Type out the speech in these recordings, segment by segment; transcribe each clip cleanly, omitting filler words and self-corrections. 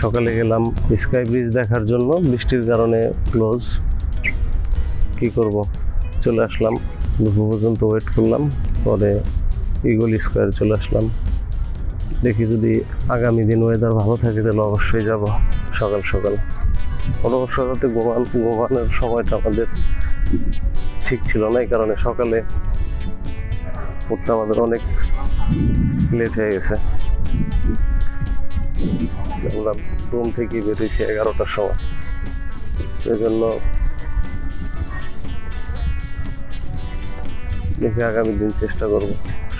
সকালে গেলাম sky bridge দেখার জন্য, বৃষ্টির কারণে ক্লোজ। কি করব, চলে আসলাম। দুপুর পর্যন্ত ওয়েট করলাম, পরে ইগল স্কোয়ার চলে আসলাম। দেখি যদি আগামী দিন ওয়েদার ভালো থাকে তাহলে অবশ্যই যাব সকাল সকাল। অবশ্য রাতে ঘুমানোর সময়টা আমাদের ঠিক ছিল না, এই কারণে সকালে উঠতে আমাদের অনেক লেট হয়ে গেছে। আমরা রুম থেকে বেরিয়েছি 11টার সময়, সেই জন্য দেখি আগামী দিন চেষ্টা করব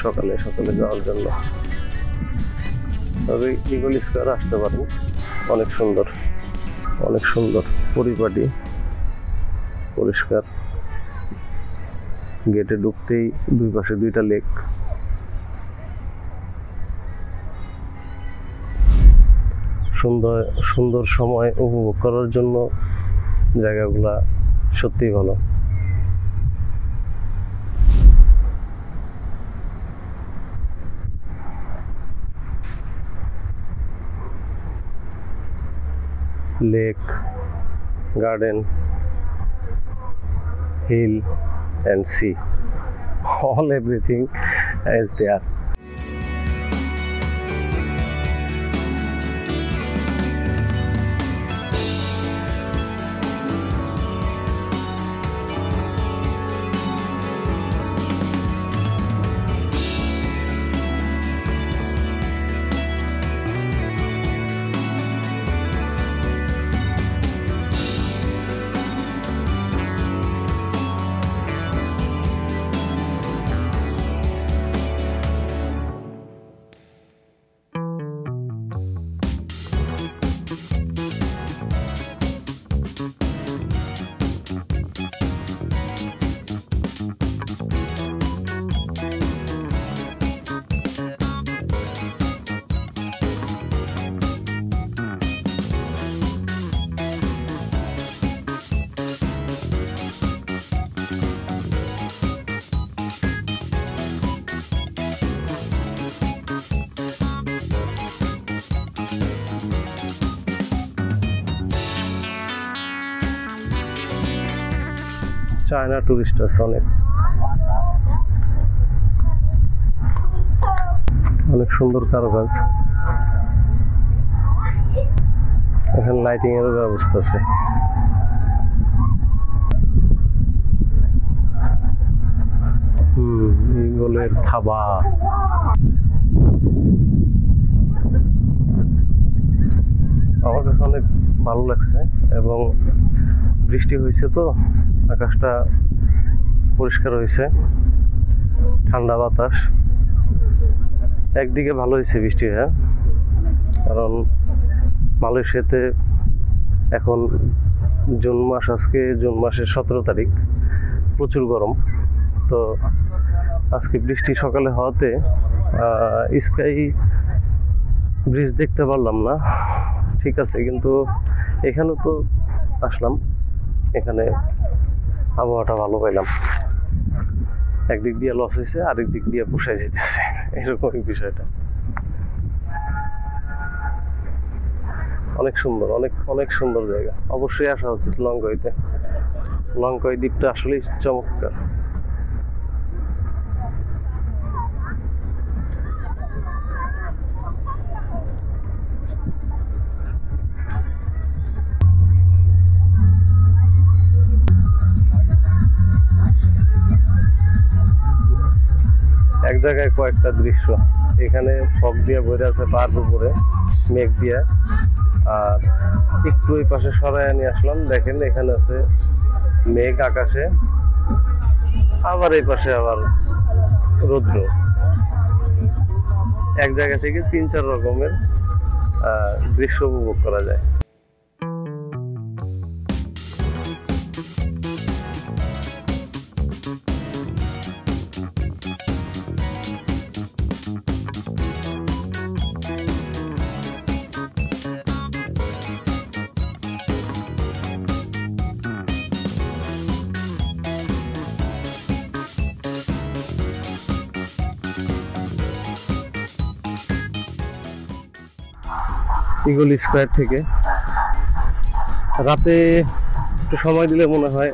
সকালে সকালে যাওয়ার জন্য। তবে ইগল স্কোয়ার আসতে পারেন, অনেক সুন্দর, অনেক সুন্দর, পরিপাটি, পরিষ্কার। গেটে ঢুকতেই দুই পাশে দুইটা লেক। সুন্দর সুন্দর সময় উপভোগ করার জন্য জায়গাগুলা সত্যিই ভালো। lake, garden, hill and sea, all everything is there. China tourist আছে অনেক, অনেক সুন্দর কারুকাজ। এখানে লাইটিং এরও ব্যবস্থা আছে। ইগলের থাবা, আমার কাছে অনেক ভালো লাগছে। এবং বৃষ্টি হয়েছে তো আকাশটা পরিষ্কার হয়েছে, ঠান্ডা বাতাস। একদিকে ভালো হয়েছে বৃষ্টি, হ্যাঁ, কারণ মালয়েশিয়াতে এখন জুন মাস, আজকে জুন মাসের 17 তারিখ, প্রচুর গরম। তো আজকে বৃষ্টি সকালে হওয়াতে স্কাই ব্রিজ দেখতে পারলাম না, ঠিক আছে, কিন্তু এখানে তো আসলাম, এখানে আবহাওয়াটা ভালো পাইলাম। একদিক দিয়ে লস হয়েছে, আরেক দিক দিয়ে পোষায় যেতেছে, এরকমই বিষয়টা। অনেক সুন্দর, অনেক অনেক সুন্দর জায়গা। অবশ্যই আসা উচিত লংকইতে। লংকই দ্বীপটা আসলেই চমৎকার। এক জায়গায় কয়েকটা দৃশ্য, এখানে ফগ দিয়ে বইরে আছে পাহাড় উপরে, মেঘ দিয়ে। আর একটু ওই পাশে সরাই নিয়ে আসলাম, দেখেন এখানে আছে মেঘ আকাশে, আবার এই পাশে আবার রৌদ্র। এক জায়গা থেকে 3-4 রকমের দৃশ্য উপভোগ করা যায়। ঈগল স্কোয়ার থেকে। রাতে একটু সময় দিলে মনে হয়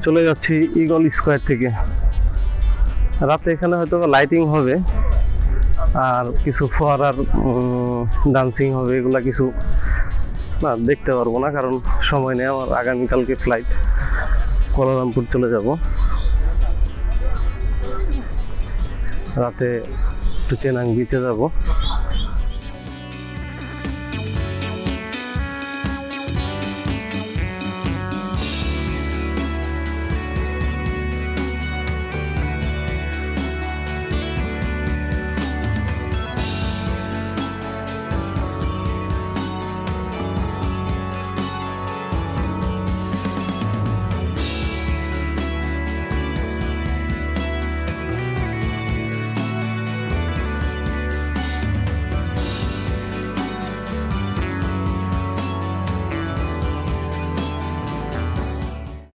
চলে যাচ্ছি ঈগল স্কোয়ার থেকে। রাতে এখানে হয়তো লাইটিং হবে আর কিছু ফোয়ারার ডান্সিং হবে, এগুলা কিছু না দেখতে পারবো না, কারণ সময় নেই আমার। আগামীকালকে ফ্লাইট, কুয়ালালামপুর চলে যাব। রাতে একটু চেনাং বিচে যাব।